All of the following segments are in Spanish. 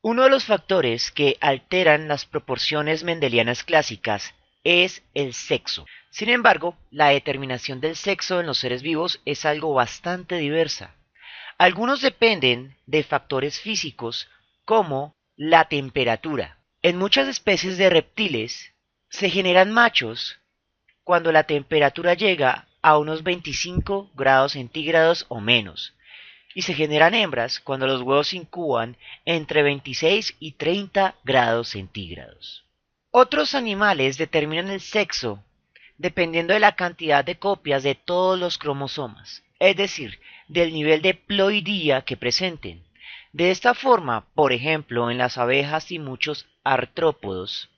Uno de los factores que alteran las proporciones mendelianas clásicas es el sexo. Sin embargo, la determinación del sexo en los seres vivos es algo bastante diversa. Algunos dependen de factores físicos como la temperatura. En muchas especies de reptiles se generan machos cuando la temperatura llega a unos 25 grados centígrados o menos, y se generan hembras cuando los huevos incuban entre 26 y 30 grados centígrados. Otros animales determinan el sexo dependiendo de la cantidad de copias de todos los cromosomas, es decir, del nivel de ploidía que presenten. De esta forma, por ejemplo, en las abejas y muchos artrópodos,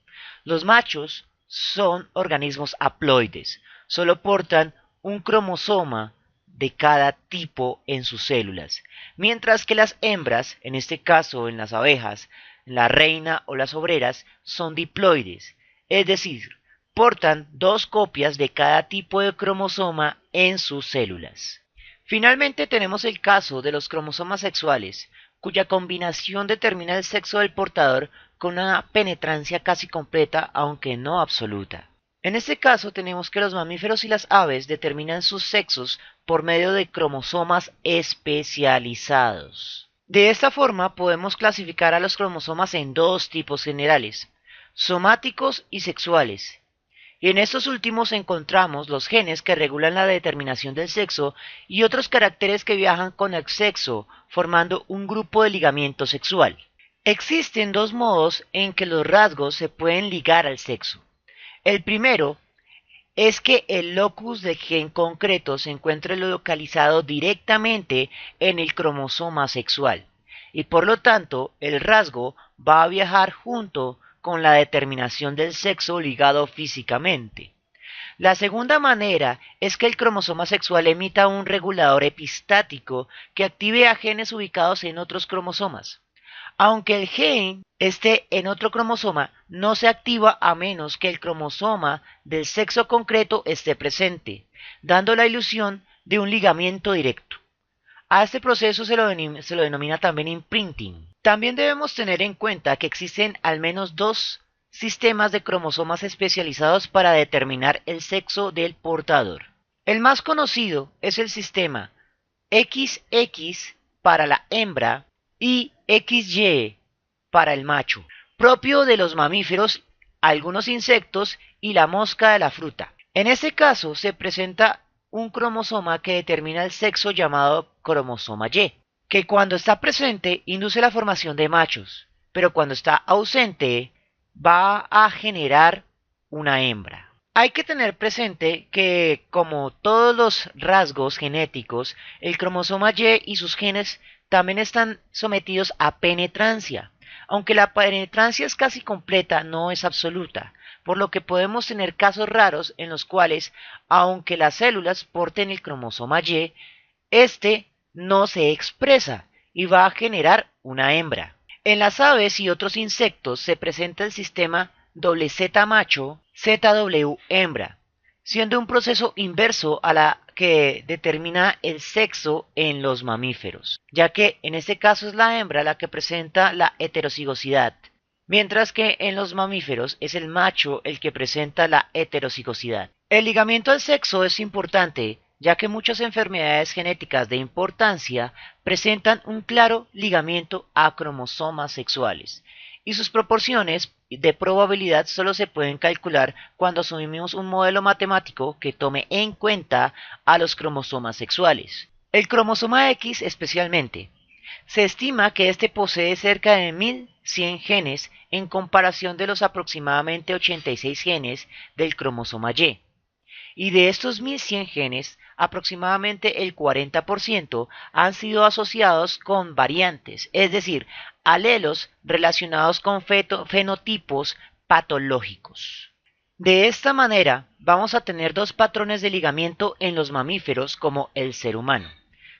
los machos son organismos haploides, solo portan un cromosoma de cada tipo en sus células, mientras que las hembras, en este caso en las abejas, la reina o las obreras, son diploides, es decir, portan dos copias de cada tipo de cromosoma en sus células. Finalmente tenemos el caso de los cromosomas sexuales, cuya combinación determina el sexo del portador con una penetrancia casi completa, aunque no absoluta. En este caso tenemos que los mamíferos y las aves determinan sus sexos por medio de cromosomas especializados. De esta forma podemos clasificar a los cromosomas en dos tipos generales, somáticos y sexuales. Y en estos últimos encontramos los genes que regulan la determinación del sexo y otros caracteres que viajan con el sexo, formando un grupo de ligamiento sexual. Existen dos modos en que los rasgos se pueden ligar al sexo. El primero es que el locus del gen concreto se encuentre localizado directamente en el cromosoma sexual y por lo tanto el rasgo va a viajar junto con la determinación del sexo ligado físicamente. La segunda manera es que el cromosoma sexual emita un regulador epistático que active a genes ubicados en otros cromosomas. Aunque el gen esté en otro cromosoma, no se activa a menos que el cromosoma del sexo concreto esté presente, dando la ilusión de un ligamiento directo. A este proceso se lo denomina también imprinting. También debemos tener en cuenta que existen al menos dos sistemas de cromosomas especializados para determinar el sexo del portador. El más conocido es el sistema XX para la hembra y XY para el macho, propio de los mamíferos, algunos insectos y la mosca de la fruta. En este caso se presenta un cromosoma que determina el sexo llamado cromosoma Y, que cuando está presente induce la formación de machos, pero cuando está ausente va a generar una hembra. Hay que tener presente que, como todos los rasgos genéticos, el cromosoma Y y sus genes también están sometidos a penetrancia. Aunque la penetrancia es casi completa, no es absoluta, por lo que podemos tener casos raros en los cuales, aunque las células porten el cromosoma Y, este no se expresa y va a generar una hembra. En las aves y otros insectos se presenta el sistema Z macho, ZW hembra, siendo un proceso inverso a la que determina el sexo en los mamíferos, ya que en este caso es la hembra la que presenta la heterocigosidad, mientras que en los mamíferos es el macho el que presenta la heterocigosidad. El ligamiento al sexo es importante, ya que muchas enfermedades genéticas de importancia presentan un claro ligamiento a cromosomas sexuales, y sus proporciones de probabilidad solo se pueden calcular cuando asumimos un modelo matemático que tome en cuenta a los cromosomas sexuales. El cromosoma X especialmente. Se estima que este posee cerca de 1100 genes en comparación de los aproximadamente 86 genes del cromosoma Y. Y de estos 1100 genes, aproximadamente el 40% han sido asociados con variantes, es decir, alelos relacionados con fenotipos patológicos. De esta manera, vamos a tener dos patrones de ligamiento en los mamíferos como el ser humano,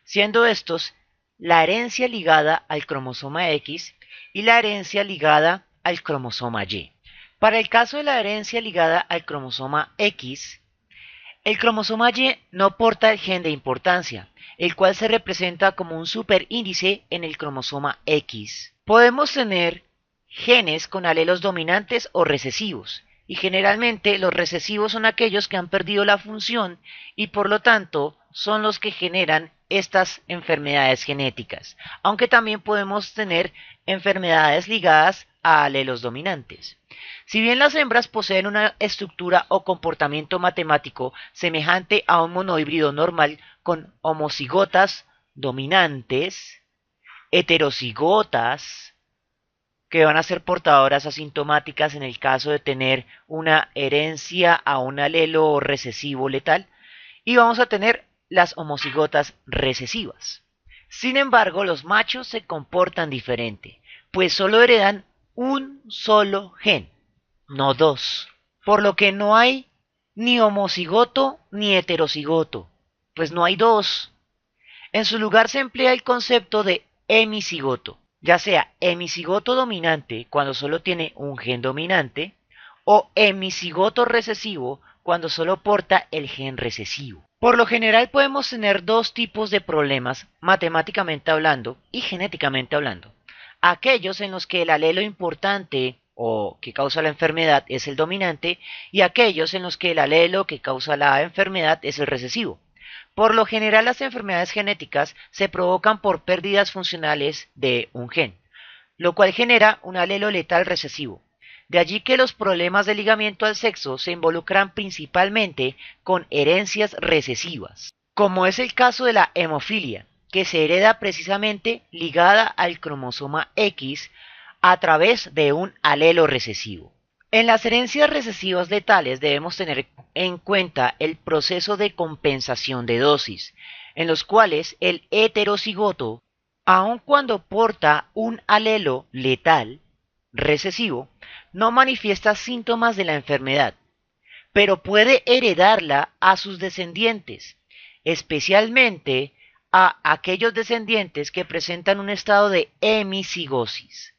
siendo estos la herencia ligada al cromosoma X y la herencia ligada al cromosoma Y. Para el caso de la herencia ligada al cromosoma X, El cromosoma Y no porta el gen de importancia, el cual se representa como un superíndice en el cromosoma X. Podemos tener genes con alelos dominantes o recesivos, y generalmente los recesivos son aquellos que han perdido la función y por lo tanto son los que generan estas enfermedades genéticas, aunque también podemos tener enfermedades ligadas a alelos dominantes. Si bien las hembras poseen una estructura o comportamiento matemático semejante a un monohíbrido normal con homocigotas dominantes, heterocigotas, que van a ser portadoras asintomáticas en el caso de tener una herencia a un alelo recesivo letal, y vamos a tener las homocigotas recesivas. Sin embargo, los machos se comportan diferente, pues solo heredan un solo gen, no dos, por lo que no hay ni homocigoto ni heterocigoto, pues no hay dos. En su lugar se emplea el concepto de hemicigoto, ya sea hemicigoto dominante cuando solo tiene un gen dominante o hemicigoto recesivo cuando solo porta el gen recesivo. Por lo general podemos tener dos tipos de problemas matemáticamente hablando y genéticamente hablando. Aquellos en los que el alelo importante o que causa la enfermedad es el dominante y aquellos en los que el alelo que causa la enfermedad es el recesivo. Por lo general, las enfermedades genéticas se provocan por pérdidas funcionales de un gen, lo cual genera un alelo letal recesivo. De allí que los problemas de ligamiento al sexo se involucran principalmente con herencias recesivas, como es el caso de la hemofilia, que se hereda precisamente ligada al cromosoma X a través de un alelo recesivo. En las herencias recesivas letales debemos tener en cuenta el proceso de compensación de dosis, en los cuales el heterocigoto, aun cuando porta un alelo letal recesivo, no manifiesta síntomas de la enfermedad, pero puede heredarla a sus descendientes, especialmente a aquellos descendientes que presentan un estado de hemicigosis.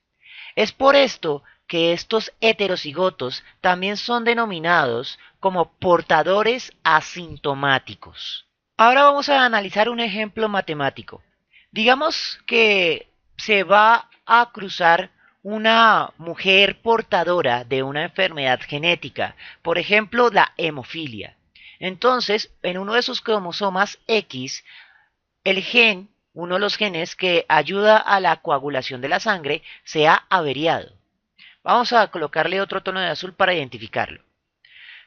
Es por esto que estos heterocigotos también son denominados como portadores asintomáticos. Ahora vamos a analizar un ejemplo matemático. Digamos que se va a cruzar una mujer portadora de una enfermedad genética, por ejemplo la hemofilia. Entonces, en uno de sus cromosomas X, el gen, uno de los genes que ayuda a la coagulación de la sangre, se ha averiado. Vamos a colocarle otro tono de azul para identificarlo.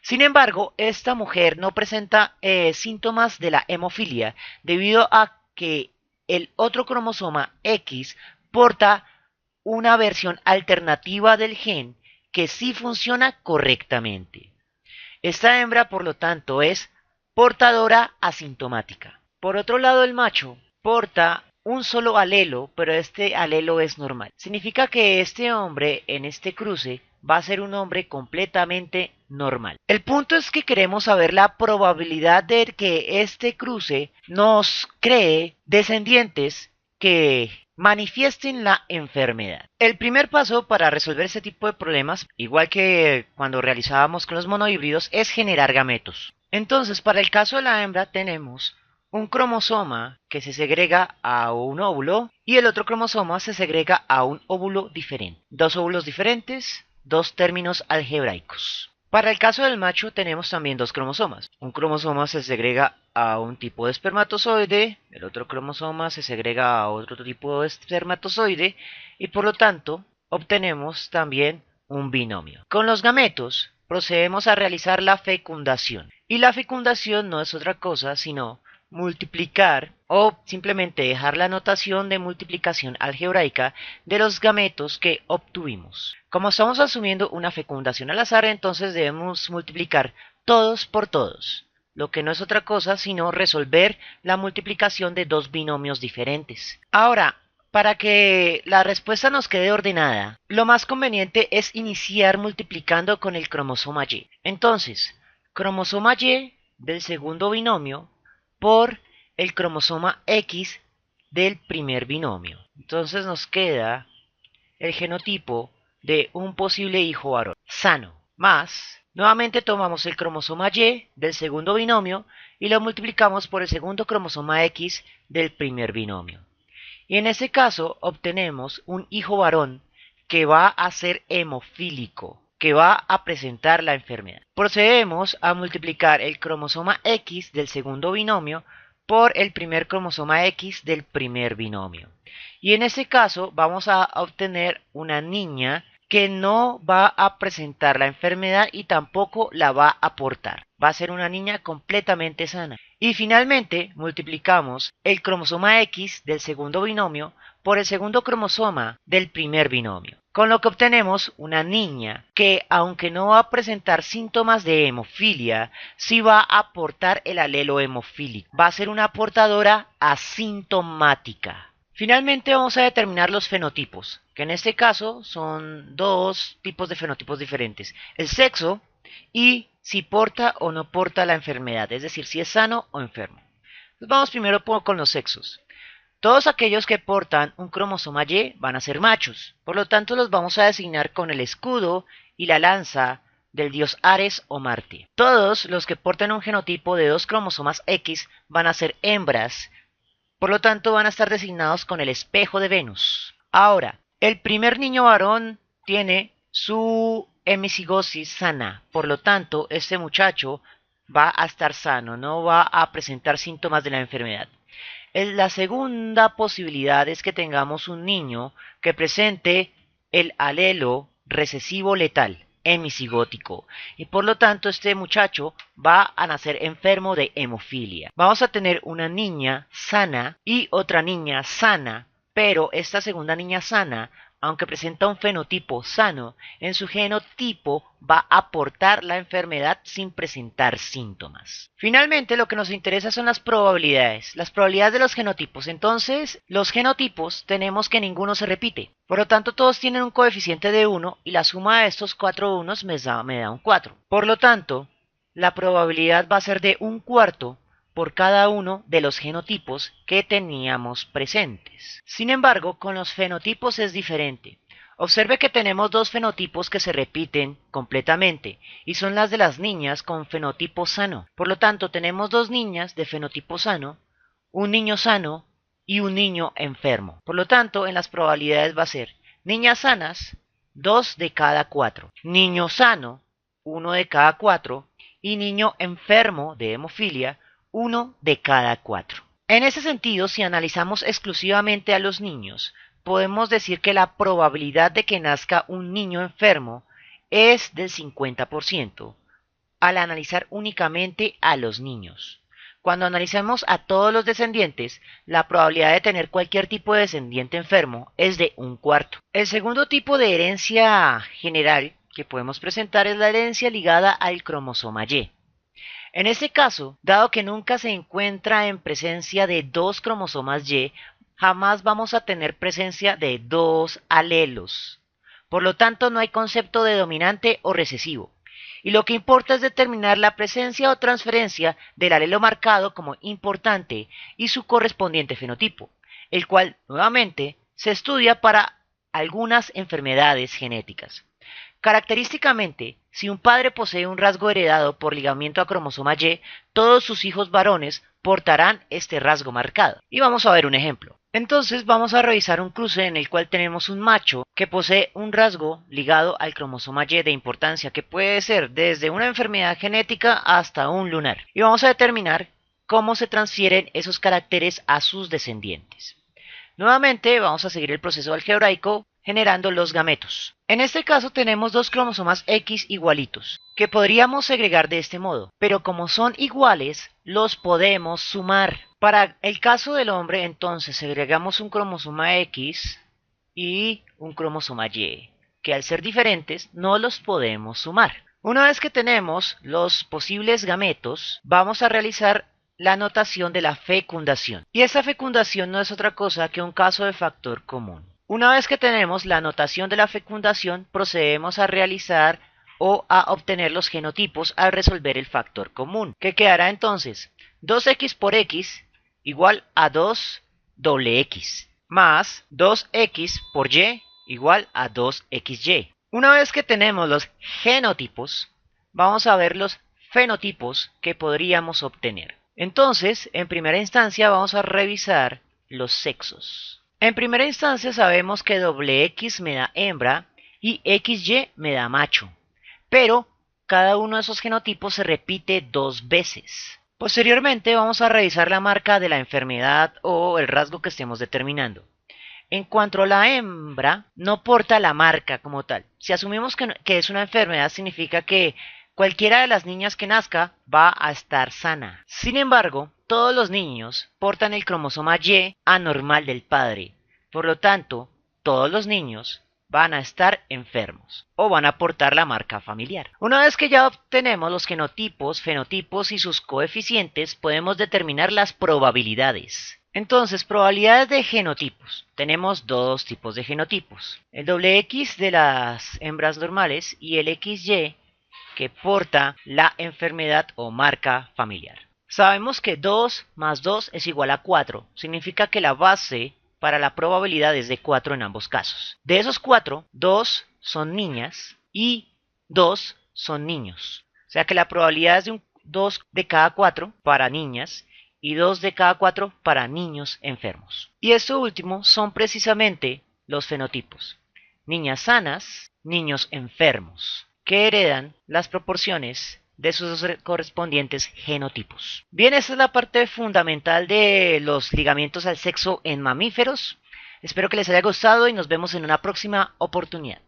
Sin embargo, esta mujer no presenta síntomas de la hemofilia debido a que el otro cromosoma X porta una versión alternativa del gen que sí funciona correctamente. Esta hembra, por lo tanto, es portadora asintomática. Por otro lado, el macho porta un solo alelo, pero este alelo es normal. Significa que este hombre en este cruce va a ser un hombre completamente normal. El punto es que queremos saber la probabilidad de que este cruce nos cree descendientes que manifiesten la enfermedad. El primer paso para resolver este tipo de problemas, igual que cuando realizábamos con los monohíbridos, es generar gametos. Entonces, para el caso de la hembra tenemos un cromosoma que se segrega a un óvulo y el otro cromosoma se segrega a un óvulo diferente. Dos óvulos diferentes, dos términos algebraicos. Para el caso del macho tenemos también dos cromosomas. Un cromosoma se segrega a un tipo de espermatozoide, el otro cromosoma se segrega a otro tipo de espermatozoide y por lo tanto obtenemos también un binomio. Con los gametos procedemos a realizar la fecundación. Y la fecundación no es otra cosa sino multiplicar o simplemente dejar la notación de multiplicación algebraica de los gametos que obtuvimos. Como estamos asumiendo una fecundación al azar, entonces debemos multiplicar todos por todos, lo que no es otra cosa sino resolver la multiplicación de dos binomios diferentes. Ahora, para que la respuesta nos quede ordenada, lo más conveniente es iniciar multiplicando con el cromosoma Y. Entonces, cromosoma Y del segundo binomio por el cromosoma X del primer binomio. Entonces nos queda el genotipo de un posible hijo varón sano, más Nuevamente tomamos el cromosoma Y del segundo binomio y lo multiplicamos por el segundo cromosoma X del primer binomio. Y en este caso obtenemos un hijo varón que va a ser hemofílico, que va a presentar la enfermedad. Procedemos a multiplicar el cromosoma X del segundo binomio por el primer cromosoma X del primer binomio. Y en este caso vamos a obtener una niña que no va a presentar la enfermedad y tampoco la va a portar. Va a ser una niña completamente sana. Y finalmente multiplicamos el cromosoma X del segundo binomio por el segundo cromosoma del primer binomio, con lo que obtenemos una niña que, aunque no va a presentar síntomas de hemofilia, sí va a portar el alelo hemofílico. Va a ser una portadora asintomática. Finalmente vamos a determinar los fenotipos, que en este caso son dos tipos de fenotipos diferentes: el sexo y si porta o no porta la enfermedad, es decir, si es sano o enfermo. Entonces vamos primero con los sexos. Todos aquellos que portan un cromosoma Y van a ser machos, por lo tanto los vamos a designar con el escudo y la lanza del dios Ares o Marte. Todos los que portan un genotipo de dos cromosomas X van a ser hembras, por lo tanto van a estar designados con el espejo de Venus. Ahora, el primer niño varón tiene su hemicigosis sana, por lo tanto este muchacho va a estar sano, no va a presentar síntomas de la enfermedad. La segunda posibilidad es que tengamos un niño que presente el alelo recesivo letal, hemicigótico, y por lo tanto este muchacho va a nacer enfermo de hemofilia. Vamos a tener una niña sana y otra niña sana, pero esta segunda niña sana, aunque presenta un fenotipo sano, en su genotipo va a portar la enfermedad sin presentar síntomas. Finalmente, lo que nos interesa son las probabilidades de los genotipos. Entonces, los genotipos tenemos que ninguno se repite. Por lo tanto, todos tienen un coeficiente de 1 y la suma de estos 4 unos me da un 4. Por lo tanto, la probabilidad va a ser de 1/4 por cada uno de los genotipos que teníamos presentes. Sin embargo, con los fenotipos es diferente. Observe que tenemos dos fenotipos que se repiten completamente y son las de las niñas con fenotipo sano. Por lo tanto, tenemos dos niñas de fenotipo sano, un niño sano y un niño enfermo. Por lo tanto, en las probabilidades va a ser niñas sanas, 2 de cada 4, niño sano, 1 de cada 4 y niño enfermo de hemofilia, 1 de cada 4. En ese sentido, si analizamos exclusivamente a los niños, podemos decir que la probabilidad de que nazca un niño enfermo es del 50% al analizar únicamente a los niños. Cuando analizamos a todos los descendientes, la probabilidad de tener cualquier tipo de descendiente enfermo es de 1/4. El segundo tipo de herencia general que podemos presentar es la herencia ligada al cromosoma Y. En este caso, dado que nunca se encuentra en presencia de dos cromosomas Y, jamás vamos a tener presencia de dos alelos. Por lo tanto, no hay concepto de dominante o recesivo. Y lo que importa es determinar la presencia o transferencia del alelo marcado como importante y su correspondiente fenotipo, el cual, nuevamente, se estudia para algunas enfermedades genéticas. Característicamente, si un padre posee un rasgo heredado por ligamiento a cromosoma Y, todos sus hijos varones portarán este rasgo marcado. Y vamos a ver un ejemplo. Entonces vamos a revisar un cruce en el cual tenemos un macho que posee un rasgo ligado al cromosoma Y de importancia que puede ser desde una enfermedad genética hasta un lunar. Y vamos a determinar cómo se transfieren esos caracteres a sus descendientes. Nuevamente vamos a seguir el proceso algebraico generando los gametos. En este caso tenemos dos cromosomas X igualitos, que podríamos segregar de este modo, pero como son iguales, los podemos sumar. Para el caso del hombre, entonces segregamos un cromosoma X y un cromosoma Y, que al ser diferentes no los podemos sumar. Una vez que tenemos los posibles gametos, vamos a realizar la notación de la fecundación. Y esa fecundación no es otra cosa que un caso de factor común. Una vez que tenemos la notación de la fecundación, procedemos a realizar o a obtener los genotipos al resolver el factor común, que quedará entonces 2x por x igual a 2 doble x, más 2x por y igual a 2xy. Una vez que tenemos los genotipos, vamos a ver los fenotipos que podríamos obtener. Entonces, en primera instancia vamos a revisar los sexos. En primera instancia sabemos que XX me da hembra y XY me da macho, pero cada uno de esos genotipos se repite 2 veces. Posteriormente vamos a revisar la marca de la enfermedad o el rasgo que estemos determinando. En cuanto a la hembra, no porta la marca como tal. Si asumimos que es una enfermedad, significa que cualquiera de las niñas que nazca va a estar sana. Sin embargo, todos los niños portan el cromosoma Y anormal del padre. Por lo tanto, todos los niños van a estar enfermos o van a portar la marca familiar. Una vez que ya obtenemos los genotipos, fenotipos y sus coeficientes, podemos determinar las probabilidades. Entonces, probabilidades de genotipos. Tenemos 2 tipos de genotipos. El XX de las hembras normales y el XY que porta la enfermedad o marca familiar. Sabemos que 2 más 2 es igual a 4. Significa que la base para la probabilidad es de 4 en ambos casos. De esos 4, 2 son niñas y 2 son niños. O sea que la probabilidad es de 2 de cada 4 para niñas y 2 de cada 4 para niños enfermos. Y esto último son precisamente los fenotipos. Niñas sanas, niños enfermos, que heredan las proporciones de sus correspondientes genotipos. Bien, esta es la parte fundamental de los ligamientos al sexo en mamíferos. Espero que les haya gustado y nos vemos en una próxima oportunidad.